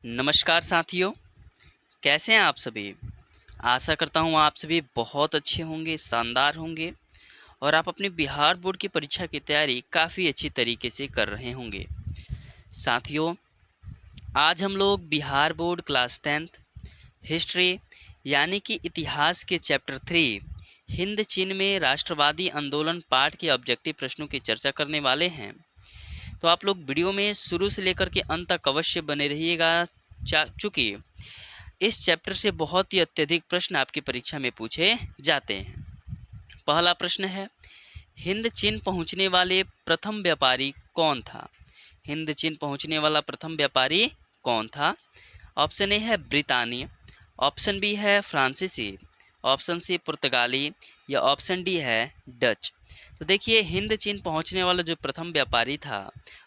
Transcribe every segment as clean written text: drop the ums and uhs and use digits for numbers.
नमस्कार साथियों, कैसे हैं आप सभी। आशा करता हूँ आप सभी बहुत अच्छे होंगे, शानदार होंगे और आप अपने बिहार बोर्ड की परीक्षा की तैयारी काफ़ी अच्छी तरीके से कर रहे होंगे। साथियों, आज हम लोग Bihar board class 10th history यानी कि इतिहास के चैप्टर 3 हिंद चीन में राष्ट्रवादी आंदोलन पाठ के ऑब्जेक्टिव प्रश्नों की चर्चा करने वाले हैं। तो आप लोग वीडियो में शुरू से लेकर के अंत तक अवश्य बने रहिएगा, चूँकि इस चैप्टर से बहुत ही अत्यधिक प्रश्न आपकी परीक्षा में पूछे जाते हैं। पहला प्रश्न है, हिंद चीन पहुंचने वाले प्रथम व्यापारी कौन था। हिंद चीन पहुंचने वाला प्रथम व्यापारी कौन था। ऑप्शन ए है ब्रितानी, ऑप्शन बी है फ्रांसीसी, ऑप्शन सी पुर्तगाली या ऑप्शन डी है डच। तो देखिए, हिंद चीन पहुंचने वाला जो प्रथम व्यापारी था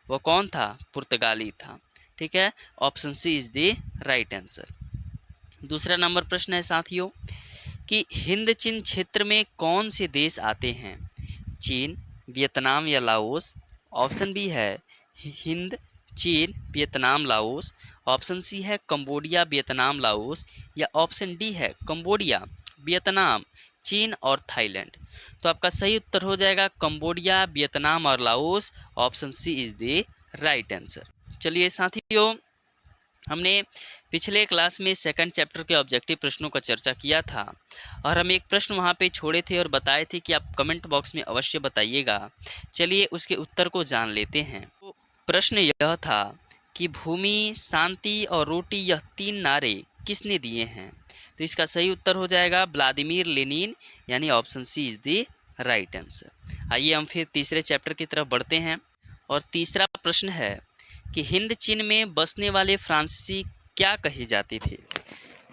वो कौन था, पुर्तगाली था। ठीक है, option C is the right answer. दूसरा नंबर प्रश्न है साथियों कि हिंद चीन क्षेत्र में कौन से देश आते हैं, चीन, वियतनाम या लाओस। ऑप्शन बी है हिंद, चीन, वियतनाम, लाओस। ऑप्शन सी है कंबोडिया, वियतनाम, लाओस या ऑप्शन डी है कंबोडिया, वियतनाम, चीन और थाईलैंड। तो आपका सही उत्तर हो जाएगा कंबोडिया, वियतनाम और Laos. Option C is the right answer. चलिए साथियों, हमने पिछले क्लास में सेकंड चैप्टर के ऑब्जेक्टिव प्रश्नों का चर्चा किया था और हम एक प्रश्न वहां पे छोड़े थे और बताए थे कि आप कमेंट बॉक्स में अवश्य बताइएगा। चलिए उसके उत्तर को जान लेते हैं। तो प्रश्न यह था कि भूमि, शांति और रोटी यह 3 नारे किसने दिए हैं। तो इसका सही उत्तर हो जाएगा व्लादिमीर लेनिन, यानी option C is the right answer. आइए हम फिर तीसरे चैप्टर की तरफ बढ़ते हैं और तीसरा प्रश्न है कि हिंद चीन में बसने वाले फ्रांसीसी क्या कहे जाते थे।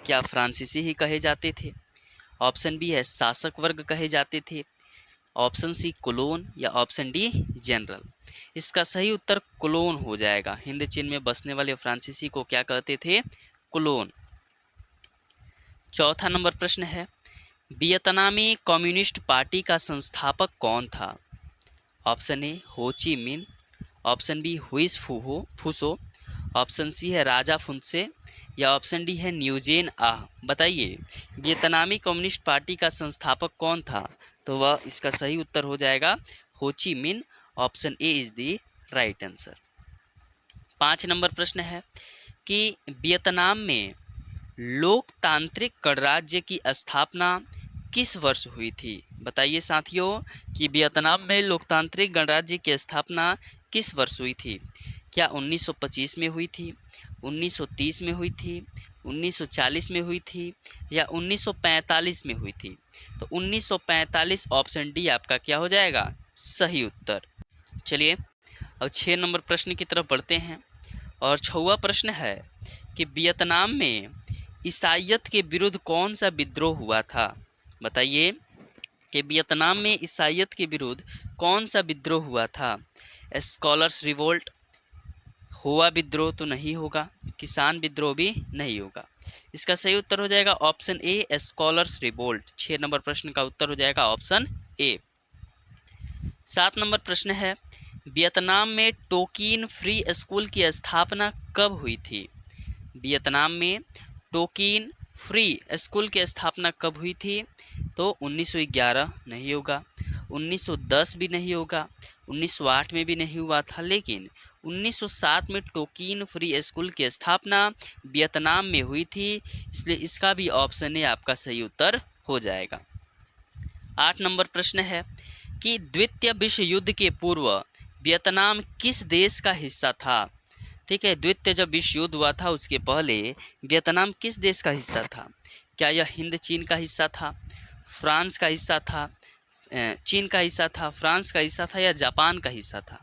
क्या फ्रांसीसी ही कहे जाते थे। ऑप्शन बी है शासक वर्ग कहे जाते थे, ऑप्शन सी कोलोन या ऑप्शन डी जनरल। इसका सही उत्तर कोलोन हो जाएगा। हिंद चीन में बसने वाले फ्रांसीसी को क्या कहते थे, कोलोन। चौथा नंबर प्रश्न है, वियतनामी कम्युनिस्ट पार्टी का संस्थापक कौन था। ऑप्शन ए हो ची मिन, ऑप्शन बी हुइस फूसो, ऑप्शन सी है राजा फुनसे या ऑप्शन डी है न्यूजेन आह। बताइए, वियतनामी कम्युनिस्ट पार्टी का संस्थापक कौन था। तो वह इसका सही उत्तर हो जाएगा हो ची मिन। Option A is the right answer. 5 number प्रश्न है कि वियतनाम में लोकतांत्रिक गणराज्य की स्थापना किस वर्ष हुई थी। बताइए साथियों कि वियतनाम में लोकतांत्रिक गणराज्य की स्थापना किस वर्ष हुई थी। क्या 1925 में हुई थी, 1930 में हुई थी, 1940 में हुई थी या 1945 में हुई थी। तो 1945 ऑप्शन डी आपका क्या हो जाएगा, सही उत्तर। चलिए अब 6 नंबर प्रश्न की तरफ बढ़ते हैं और 6वां प्रश्न है कि वियतनाम में ईसाईयत के विरुद्ध कौन सा विद्रोह हुआ था। बताइए कि वियतनाम में ईसाईयत के विरुद्ध कौन सा विद्रोह हुआ था। स्कॉलर्स रिवोल्ट, हुआ विद्रोह तो नहीं होगा, किसान विद्रोह भी नहीं होगा। इसका सही उत्तर हो जाएगा option A scholars revolt. 6 number प्रश्न का उत्तर हो जाएगा ऑप्शन ए। 7 नंबर प्रश्न है, वियतनाम में टोकिन फ्री स्कूल की स्थापना कब हुई थी। वियतनाम में टोकिन फ्री स्कूल की स्थापना कब हुई थी। तो 1911 नहीं होगा, 1910 भी नहीं होगा, 1908 में भी नहीं हुआ था, लेकिन 1907 में टोकिन फ्री स्कूल की स्थापना वियतनाम में हुई थी, इसलिए इसका भी ऑप्शन ए आपका सही उत्तर हो जाएगा। 8 नंबर प्रश्न है कि द्वितीय विश्व युद्ध के पूर्व वियतनाम किस देश का हिस्सा था। ठीक है, द्वितीय जब विश्व युद्ध हुआ था उसके पहले वियतनाम किस देश का हिस्सा था। क्या यह हिंद चीन का हिस्सा था, फ्रांस का हिस्सा था, चीन का हिस्सा था, फ्रांस का हिस्सा था या जापान का हिस्सा था।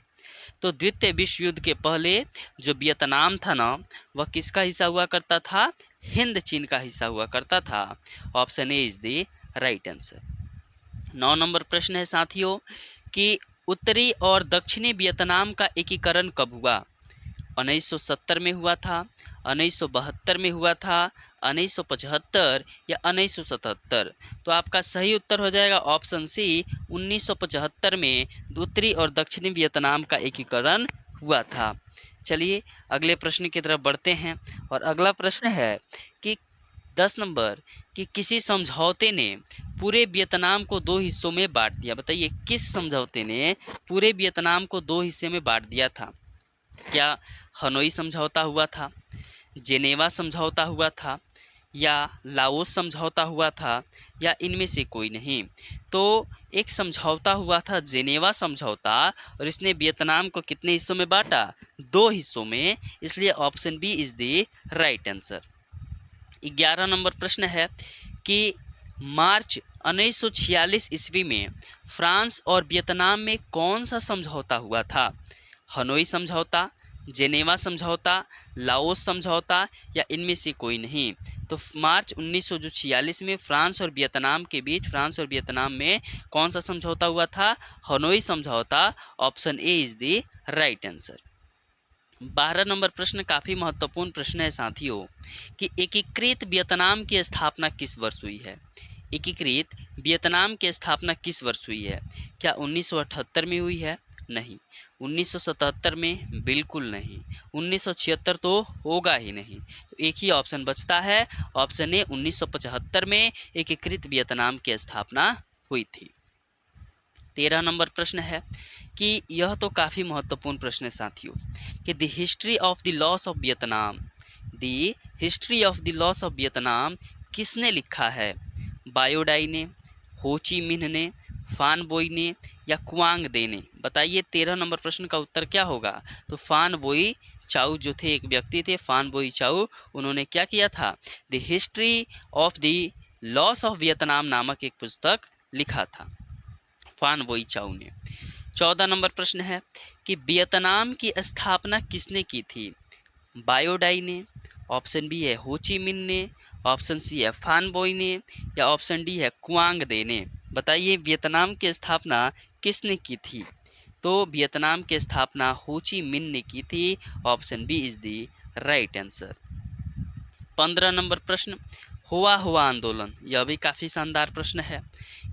तो द्वितीय विश्व युद्ध के पहले जो वियतनाम था ना, वह किसका हिस्सा हुआ करता था, हिंद चीन का हिस्सा हुआ करता था। Option A is the right answer. 9 number प्रश्न है साथियों कि उत्तरी और दक्षिणी वियतनाम का एकीकरण कब हुआ। 1970 में हुआ था, 1972 में हुआ था, 1975 या 1977। तो आपका सही उत्तर हो जाएगा ऑप्शन सी 1975 में उत्तरी और दक्षिणी वियतनाम का एकीकरण हुआ था। चलिए अगले प्रश्न की तरफ बढ़ते हैं और अगला प्रश्न है कि 10 नंबर कि किसी समझौते ने पूरे वियतनाम को दो हिस्सों में बांट दिया। बताइए किस समझौते ने पूरे वियतनाम को दो हिस्से में बांट दिया था? क्या हनोई समझौता हुआ था, जेनेवा समझौता हुआ था, या लाओस समझौता हुआ था, या इनमें से कोई नहीं? तो एक समझौता हुआ था जेनेवा समझौता और इसने वियतनाम को कितने हिस्सों में बांटा? दो हिस्सों में, इसलिए option B is the right answer. 11 number प्रश्न है कि मार्च 1946 ईस्वी में फ्रांस और वियतनाम में कौन सा समझौता हुआ था? हनोई समझौता, जेनेवा समझौता, लाओस समझौता, या इनमें से कोई नहीं? तो मार्च 1946 में फ्रांस और वियतनाम के बीच, फ्रांस और वियतनाम में कौन सा समझौता हुआ था? हनोई समझौता। Option A is the right answer. 12 number प्रश्न काफ़ी महत्वपूर्ण प्रश्न है साथियों कि एकीकृत वियतनाम की स्थापना किस वर्ष हुई है? एकीकृत वियतनाम की स्थापना किस वर्ष हुई है? क्या 1978 में हुई है? नहीं। 1977 में? बिल्कुल नहीं। 1976 तो होगा ही नहीं। तो एक ही ऑप्शन बचता है, ऑप्शन ए 1975 में एकीकृत वियतनाम की स्थापना हुई थी। 13 नंबर प्रश्न है कि यह तो काफ़ी महत्वपूर्ण प्रश्न है साथियों कि the history of the loss of Vietnam, the history of the loss of Vietnam किसने लिखा है? बायोडाई ने, हो ची मिन्ह ने, फान बोई ने, या कुआंग दे ने? बताइए 13 नंबर प्रश्न का उत्तर क्या होगा? तो फान बोई चाउ जो थे, एक व्यक्ति थे फान बोई चाउ, उन्होंने क्या किया था? The history of the loss of Vietnam नामक एक पुस्तक लिखा था फान बोई चाउ ने। 14 नंबर प्रश्न है कि वियतनाम की स्थापना किसने की थी? बायोडाई ने, ऑप्शन बी है हो ची मिन ने, ऑप्शन सी है फान बोई ने, या ऑप्शन डी है कुआंग दे ने? बताइए वियतनाम की स्थापना किसने की थी? तो वियतनाम की स्थापना हो ची मिन ने की थी। Option B is the right answer. 15 number प्रश्न, हुआ हुआ आंदोलन, यह भी काफ़ी शानदार प्रश्न है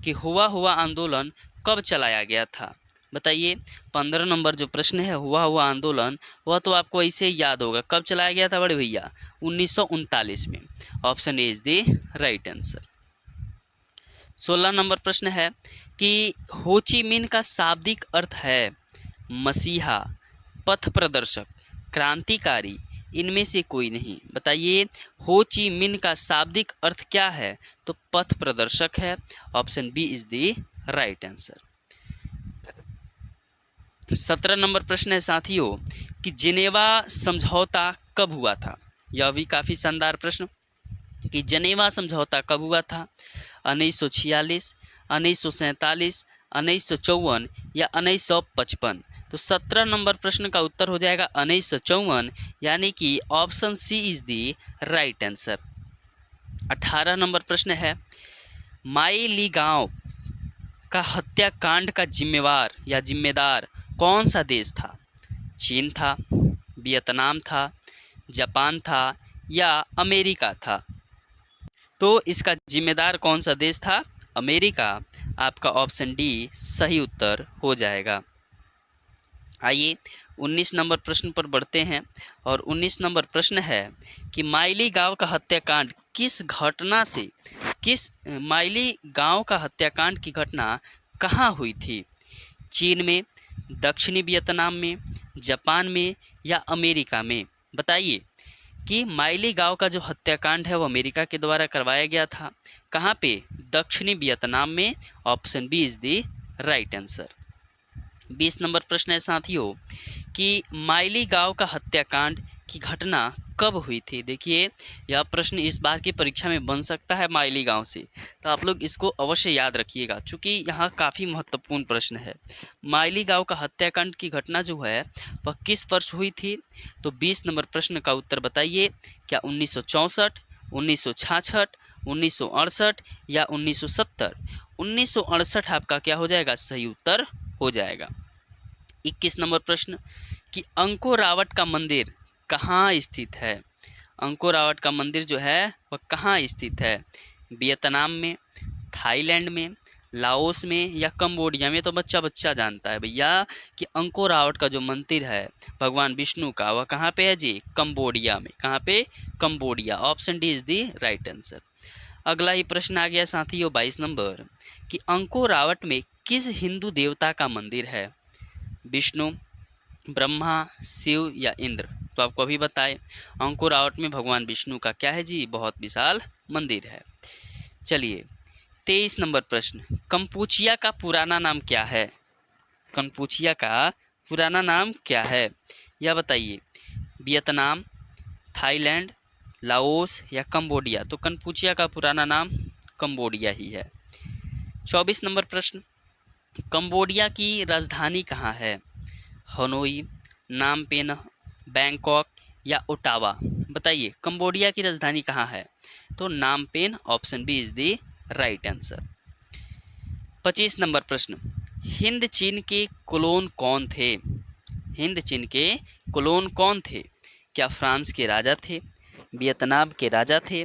कि हुआ हुआ आंदोलन कब चलाया गया था? बताइए 15 नंबर जो प्रश्न है हुआ हुआ आंदोलन, वह तो आपको ऐसे ही याद होगा, कब चलाया गया था बड़े भैया? 1939 में। Option A is the right answer. 16 number प्रश्न है कि हो ची मिन का शाब्दिक अर्थ है मसीहा, पथ प्रदर्शक, क्रांतिकारी, इनमें से कोई नहीं? बताइए हो ची मिन का शाब्दिक अर्थ क्या है? तो पथ प्रदर्शक है। Option B is the right answer. 17 number प्रश्न है साथियों कि जिनेवा समझौता कब हुआ था? यह भी काफ़ी शानदार प्रश्न कि जिनेवा समझौता कब हुआ था? 1946, 1947, 1954, या 1955? तो 17 नंबर प्रश्न का उत्तर हो जाएगा 1954, यानी कि option C is the right answer. 18 number प्रश्न है माई ली गांव का हत्याकांड का जिम्मेवार या जिम्मेदार कौन सा देश था? चीन था, वियतनाम था, जापान था, या अमेरिका था? तो इसका जिम्मेदार कौन सा देश था? अमेरिका। आपका ऑप्शन डी सही उत्तर हो जाएगा। आइए 19 नंबर प्रश्न पर बढ़ते हैं और 19 नंबर प्रश्न है कि माइली गांव का हत्याकांड किस घटना से, किस माइली गांव का हत्याकांड की घटना कहाँ हुई थी? चीन में, दक्षिणी वियतनाम में, जापान में, या अमेरिका में? बताइए कि माइली गांव का जो हत्याकांड है वो अमेरिका के द्वारा करवाया गया था। कहाँ पे? दक्षिणी वियतनाम में। Option B is the right answer. 20 number प्रश्न है साथियों कि माइली गांव का हत्याकांड की घटना कब हुई थी? देखिए यह प्रश्न इस बार की परीक्षा में बन सकता है माइली गांव से, तो आप लोग इसको अवश्य याद रखिएगा क्योंकि यहाँ काफ़ी महत्वपूर्ण प्रश्न है। माइली गांव का हत्याकांड की घटना जो है वह किस वर्ष हुई थी? तो 20 नंबर प्रश्न का उत्तर बताइए। क्या 1964, 1966, 1968, या 1970? 1968 आपका क्या हो जाएगा? सही उत्तर हो जाएगा। 21 नंबर प्रश्न कि अंकोर रावत का मंदिर कहाँ स्थित है? अंकोर रावत का मंदिर जो है वह कहाँ स्थित है? वियतनाम में, थाईलैंड में, लाओस में या कंबोडिया में, तो बच्चा बच्चा जानता है भैया कि अंकोर वाट का जो मंदिर है भगवान विष्णु का, वह कहाँ पे है जी? कंबोडिया में। कहाँ पे? Cambodia. Option D is the right answer. अगला ही प्रश्न आ गया साथियों 22 नंबर कि अंकोर वाट में किस हिंदू देवता का मंदिर है? विष्णु, ब्रह्मा, शिव या इंद्र? तो आपको अभी बताए अंकुर आवट में भगवान विष्णु का क्या है जी? बहुत विशाल मंदिर है। चलिए 23 नंबर प्रश्न, कंपूचिया का पुराना नाम क्या है? कंपूचिया का पुराना नाम क्या है यह बताइए। वियतनाम, थाईलैंड, लाओस या कंबोडिया? तो कंपूचिया का पुराना नाम कंबोडिया ही है। 24 नंबर प्रश्न, कंबोडिया की राजधानी कहाँ है? हनोई, नामपेन, बैंकॉक या ओटावा? बताइए कंबोडिया की राजधानी कहाँ है? तो Phnom Penh. Option B is the right answer. 25 number प्रश्न, हिंद चीन के कोलोन कौन थे? हिंद चीन के कोलोन कौन थे? क्या फ्रांस के राजा थे, वियतनाम के राजा थे,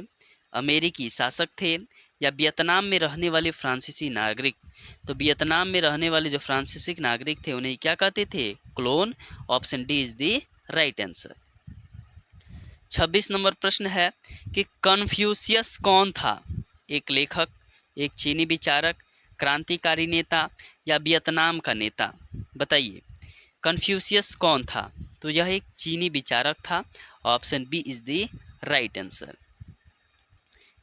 अमेरिकी शासक थे या वियतनाम में रहने वाले फ्रांसीसी नागरिक? तो वियतनाम में रहने वाले जो फ्रांसीसी नागरिक थे उन्हें क्या कहते थे? Clone. Option D is the right answer. 26 number प्रश्न है कि कन्फ्यूशियस कौन था? एक लेखक, एक चीनी विचारक, क्रांतिकारी नेता या वियतनाम का नेता? बताइए कन्फ्यूशियस कौन था? तो यह एक चीनी विचारक था। Option B is the right answer.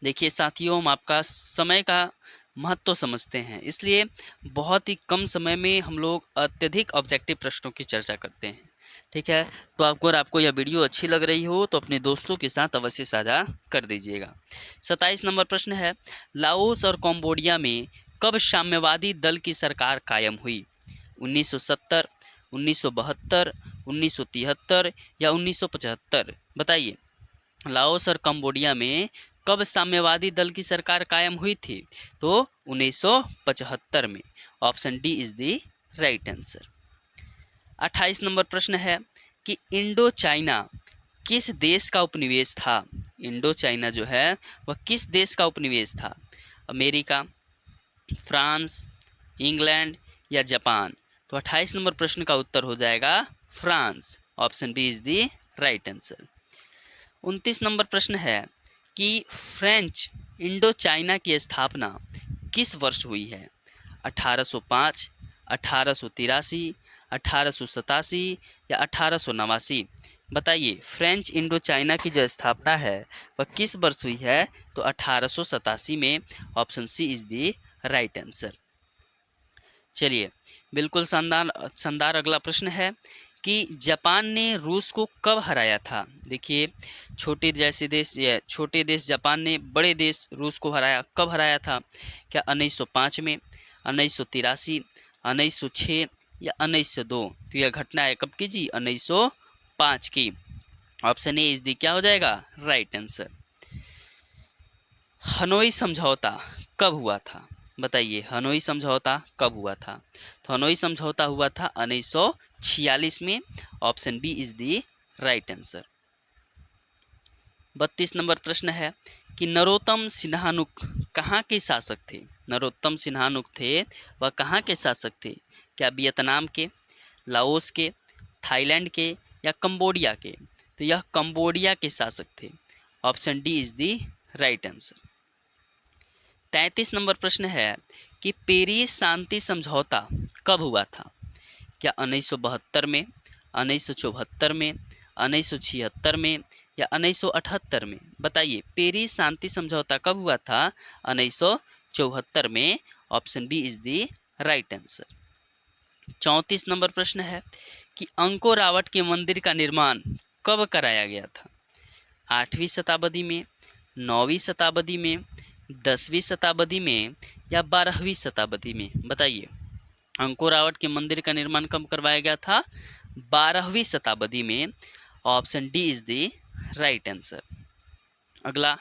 देखिए साथियों, हम आपका समय का महत्व तो समझते हैं, इसलिए बहुत ही कम समय में हम लोग अत्यधिक ऑब्जेक्टिव प्रश्नों की चर्चा करते हैं। ठीक है, तो अगर आपको यह वीडियो अच्छी लग रही हो तो अपने दोस्तों के साथ अवश्य साझा कर दीजिएगा। 27 नंबर प्रश्न है, लाओस और कंबोडिया में कब साम्यवादी दल की सरकार कायम हुई? 1970, 1972, 1973 या 1975? बताइए लाओस और कंबोडिया में कब साम्यवादी दल की सरकार कायम हुई थी? तो 1975 में। Option D is the right answer. 28 number प्रश्न है कि इंडो चाइना किस देश का उपनिवेश था? इंडो चाइना जो है वह किस देश का उपनिवेश था? अमेरिका, फ्रांस, इंग्लैंड या जापान? तो 28 नंबर प्रश्न का उत्तर हो जाएगा France. Option B is the right answer. 29 number प्रश्न है कि फ्रेंच इंडो चाइना की स्थापना किस वर्ष हुई है? 1805, 1883, 1887 या 1889? बताइए फ्रेंच इंडो चाइना की जो स्थापना है वह किस वर्ष हुई है? तो 1887 में। Option C is the right answer. चलिए बिल्कुल शानदार शानदार अगला प्रश्न है कि जापान ने रूस को कब हराया था? देखिए छोटे देश जापान ने बड़े देश रूस को हराया, कब हराया था? क्या 1905 में, 1983, 1906 या 1902? तो यह घटना है कब की जी? 1905 की। ऑप्शन ए इज दी क्या हो जाएगा? Right answer. हनोई समझौता कब हुआ था? बताइए हनोई समझौता कब हुआ था? तो हनोई समझौता हुआ था 1946 में। Option B is the right answer. 32 number प्रश्न है कि नरोत्तम सिन्हानुक कहाँ के शासक थे? नरोत्तम सिन्हानुक थे वह कहाँ के शासक थे? क्या वियतनाम के, लाओस के, थाईलैंड के या कंबोडिया के? तो यह कंबोडिया के शासक थे। Option D is the right answer. 33 number प्रश्न है कि पेरिस शांति समझौता कब हुआ था? क्या 1972 में, 1974 में, 1976 में या 1978 में? बताइए पेरिस शांति समझौता कब हुआ था? 1974 में। Option B is the right answer. 34 number प्रश्न है कि अंकोर वाट के मंदिर का निर्माण कब कराया गया था? 8वीं शताब्दी में, 9वीं शताब्दी में, 10वीं शताब्दी में या 12वीं शताब्दी में? बताइए अंकोर वाट के मंदिर का निर्माण कब करवाया गया था? 12वीं शताब्दी में। Option D is the right answer. अगला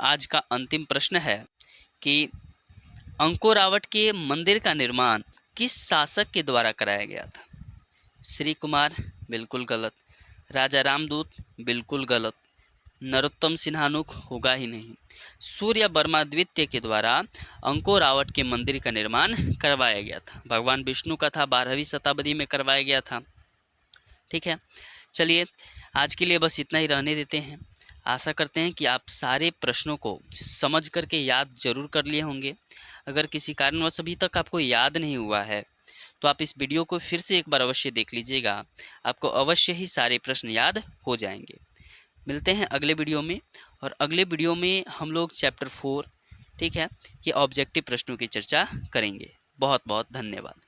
आज का अंतिम प्रश्न है कि अंकोर वाट के मंदिर का निर्माण किस शासक के द्वारा कराया गया था? श्री कुमार बिल्कुल गलत, राजा रामदूत बिल्कुल गलत, नरोत्तम सिन्हानुक होगा ही नहीं। सूर्य वर्मा द्वितीय के द्वारा अंकोरावट के मंदिर का निर्माण करवाया गया था। भगवान विष्णु का था, 12वीं शताब्दी में करवाया गया था। ठीक है, चलिए आज के लिए बस इतना ही रहने देते हैं। आशा करते हैं कि आप सारे प्रश्नों को समझ करके याद जरूर कर लिए होंगे। अगर किसी कारणवश अभी तक आपको याद नहीं हुआ है तो आप इस वीडियो को फिर से एक बार अवश्य देख लीजिएगा, आपको अवश्य ही सारे प्रश्न याद हो जाएंगे। मिलते हैं अगले वीडियो में, और अगले वीडियो में हम लोग चैप्टर 4 ठीक है कि ऑब्जेक्टिव प्रश्नों की चर्चा करेंगे। बहुत बहुत धन्यवाद।